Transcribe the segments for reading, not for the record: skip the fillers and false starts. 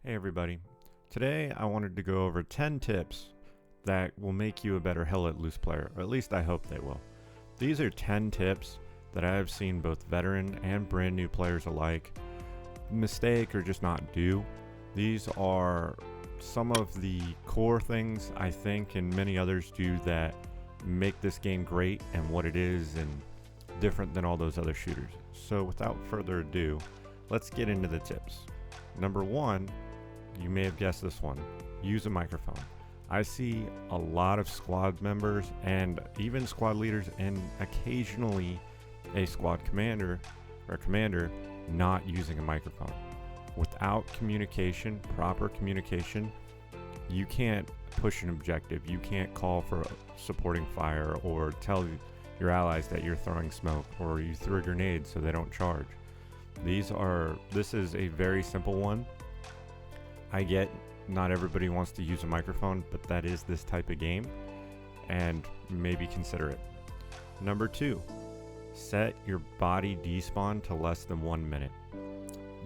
Hey everybody. Today I wanted to go over 10 tips that will make you a better Hell Let Loose player, or at least I hope they will. These are 10 tips that I have seen both veteran and brand new players alike mistake or just not do. These are some of the core things I think and many others do that make this game great and what it is and different than all those other shooters. So without further ado, let's get into the tips. Number one, you may have guessed this one, use a microphone. I see a lot of squad members and even squad leaders and occasionally a squad commander or commander not using a microphone. Without communication, proper communication, you can't push an objective. You can't call for supporting fire or tell your allies that you're throwing smoke or you threw a grenade so they don't charge. This is a very simple one. I get not everybody wants to use a microphone, but that is this type of game, and maybe consider it. Number two, set your body despawn to less than 1 minute.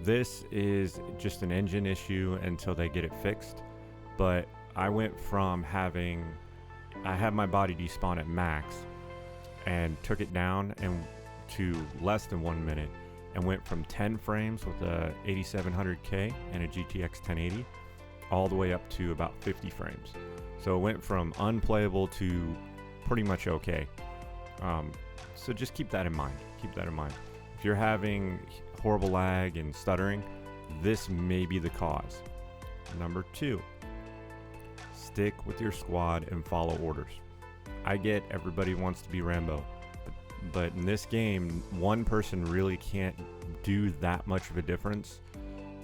This is just an engine issue until they get it fixed, but I went from I had my body despawn at max and took it down and to less than 1 minute and went from 10 frames with a 8700K and a GTX 1080 all the way up to about 50 frames. So it went from unplayable to pretty much okay. So just keep that in mind. If you're having horrible lag and stuttering, this may be the cause. Number two, stick with your squad and follow orders. I get everybody wants to be Rambo, but in this game, one person really can't do that much of a difference.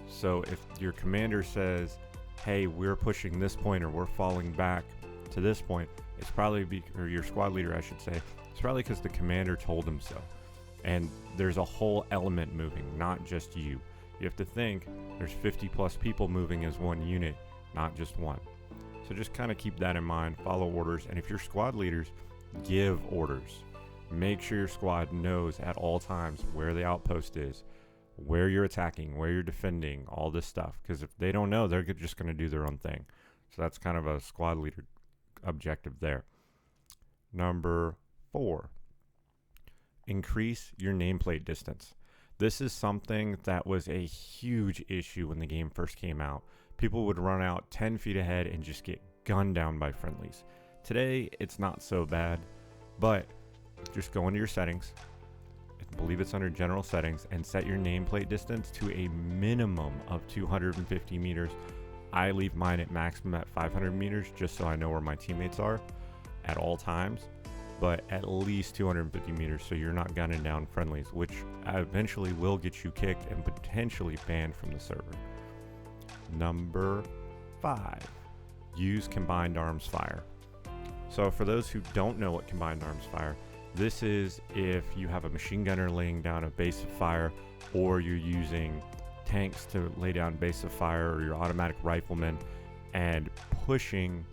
So if your commander says, hey, we're pushing this point or we're falling back to this point, it's probably or your squad leader, I should say, it's probably because the commander told him so. And there's a whole element moving, not just you. You have to think there's 50 plus people moving as one unit, not just one. So just kind of keep that in mind, follow orders, and if you're squad leaders, give orders. Make sure your squad knows at all times where the outpost is, where you're attacking, where you're defending, all this stuff. Because if they don't know, they're just going to do their own thing. So that's kind of a squad leader objective there. Number four, increase your nameplate distance. This is something that was a huge issue when the game first came out. People would run out 10 feet ahead and just get gunned down by friendlies. Today, it's not so bad, but just go into your settings, I believe it's under general settings, and set your nameplate distance to a minimum of 250 meters. I leave mine at maximum at 500 meters just so I know where my teammates are at all times, but at least 250 meters so you're not gunning down friendlies, which eventually will get you kicked and potentially banned from the server. Number five, use combined arms fire. So for those who don't know what combined arms fire, this is if you have a machine gunner laying down a base of fire, or you're using tanks to lay down base of fire, or your automatic riflemen and pushing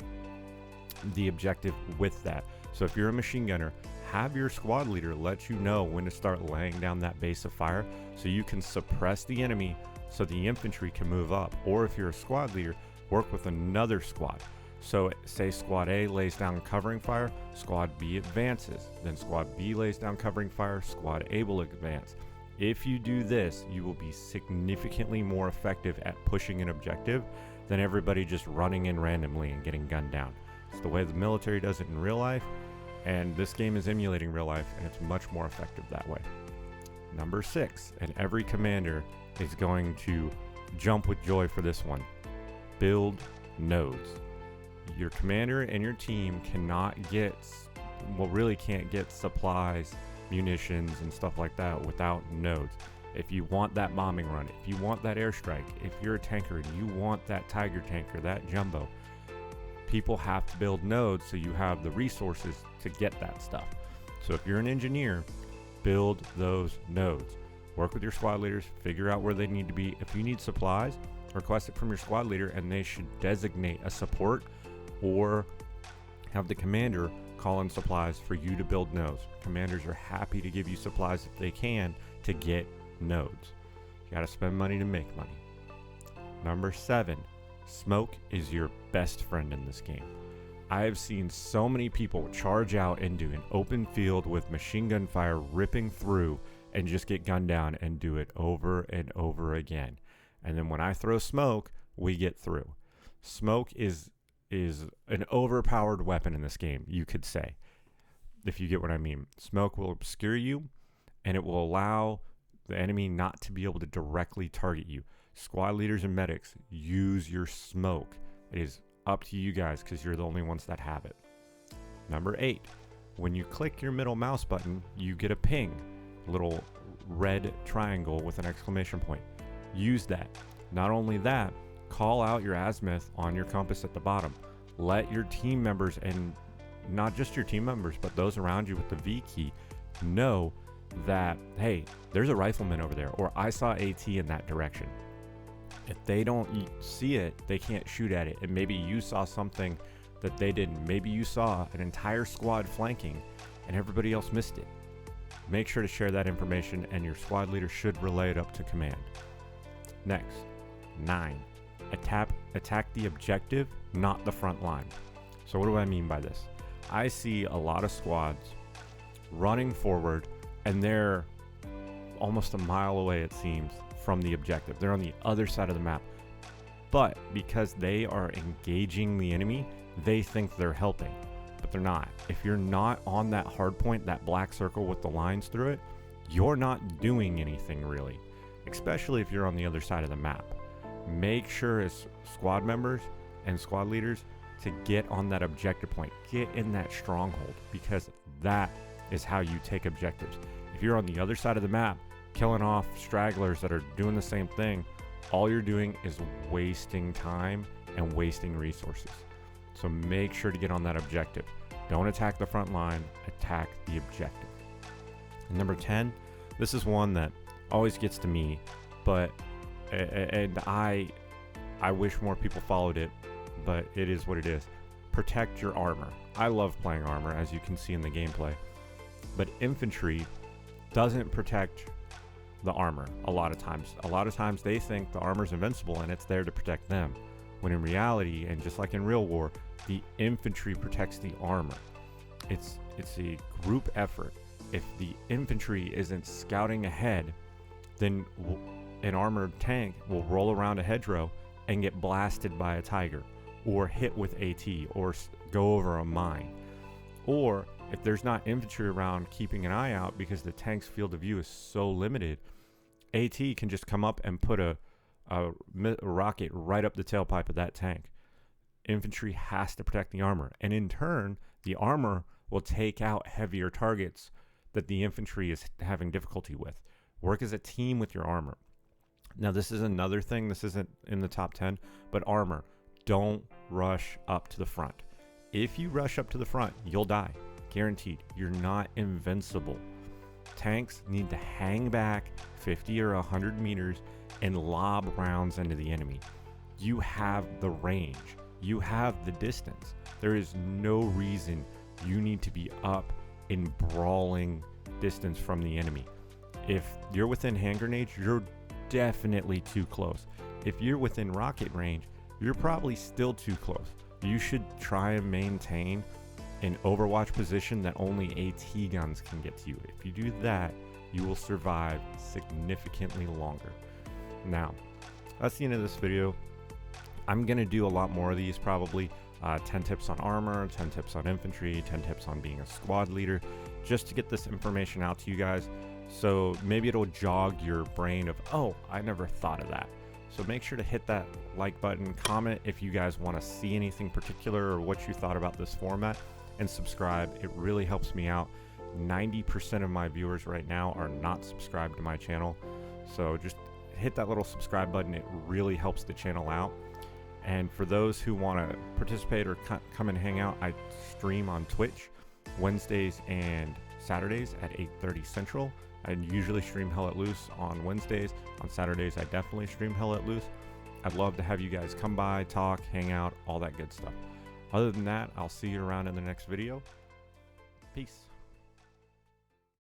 the objective with that. So if you're a machine gunner, have your squad leader let you know when to start laying down that base of fire so you can suppress the enemy so the infantry can move up. Or if you're a squad leader, work with another squad. So say squad A lays down covering fire, squad B advances, then squad B lays down covering fire, squad A will advance. If you do this, you will be significantly more effective at pushing an objective than everybody just running in randomly and getting gunned down. It's the way the military does it in real life, and this game is emulating real life, and it's much more effective that way. Number six, and every commander is going to jump with joy for this one, build nodes. Your commander and your team really can't get supplies, munitions, and stuff like that without nodes. If you want that bombing run, if you want that airstrike, if you're a tanker and you want that Tiger tanker, that jumbo, people have to build nodes so you have the resources to get that stuff. So if you're an engineer, build those nodes. Work with your squad leaders, figure out where they need to be. If you need supplies, request it from your squad leader, and they should designate a support or have the commander call in supplies for you to build nodes. Commanders are happy to give you supplies if they can to get nodes. You got to spend money to make money. Number 7, smoke is your best friend in this game. I have seen so many people charge out into an open field with machine gun fire ripping through and just get gunned down and do it over and over again. And then when I throw smoke, we get through. Smoke is an overpowered weapon in this game, you could say, if you get what I mean. Smoke will obscure you, and it will allow the enemy not to be able to directly target you. Squad leaders and medics, use your smoke. It is up to you guys because you're the only ones that have it. Number 8, when you click your middle mouse button, you get a ping, little red triangle with an exclamation point. Use that. Not only that, call out your azimuth on your compass at the bottom. Let your team members, and not just your team members, but those around you with the V key, know that, hey, there's a rifleman over there, or I saw AT in that direction. If they don't see it, they can't shoot at it. And maybe you saw something that they didn't. Maybe you saw an entire squad flanking and everybody else missed it. Make sure to share that information, and your squad leader should relay it up to command. Next, 9, attack the objective, not the front line. So what do I mean by this? I see a lot of squads running forward, and they're almost a mile away, it seems, from the objective. They're on the other side of the map. But because they are engaging the enemy, they think they're helping, but they're not. If you're not on that hard point, that black circle with the lines through it, you're not doing anything really, especially if you're on the other side of the map. Make sure as squad members and squad leaders to get on that objective point, get in that stronghold, because that is how you take objectives. If you're on the other side of the map, killing off stragglers that are doing the same thing, all you're doing is wasting time and wasting resources. So make sure to get on that objective. Don't attack the front line, attack the objective. And number 10, this is one that always gets to me, but I wish more people followed it, but it is what it is. Protect your armor. I love playing armor, as you can see in the gameplay, but infantry doesn't protect the armor a lot of times. A lot of times they think the armor's invincible and it's there to protect them, when in reality, and just like in real war, the infantry protects the armor. It's a group effort. If the infantry isn't scouting ahead, then an armored tank will roll around a hedgerow and get blasted by a tiger, or hit with AT, or go over a mine. Or if there's not infantry around keeping an eye out because the tank's field of view is so limited, AT can just come up and put a rocket right up the tailpipe of that tank. Infantry has to protect the armor, and in turn, the armor will take out heavier targets that the infantry is having difficulty with. Work as a team with your armor. Now, this is another thing. This isn't in the top 10, but armor. Don't rush up to the front. If you rush up to the front, you'll die. Guaranteed. You're not invincible. Tanks need to hang back 50 or 100 meters and lob rounds into the enemy. You have the range. You have the distance. There is no reason you need to be up in brawling distance from the enemy. If you're within hand grenades, you're definitely too close. If you're within rocket range, you're probably still too close. You should try and maintain an overwatch position that only AT guns can get to you. If you do that, you will survive significantly longer. Now, that's the end of this video. I'm going to do a lot more of these probably. 10 tips on armor, 10 tips on infantry, 10 tips on being a squad leader, just to get this information out to you guys. So maybe it'll jog your brain of, oh, I never thought of that. So make sure to hit that like button, comment if you guys want to see anything particular or what you thought about this format, and subscribe. It really helps me out. 90% of my viewers right now are not subscribed to my channel. So just hit that little subscribe button. It really helps the channel out. And for those who want to participate or come and hang out, I stream on Twitch Wednesdays and Saturdays at 8:30 Central. I usually stream Hell Let Loose on Wednesdays. On Saturdays, I definitely stream Hell Let Loose. I'd love to have you guys come by, talk, hang out, all that good stuff. Other than that, I'll see you around in the next video. Peace.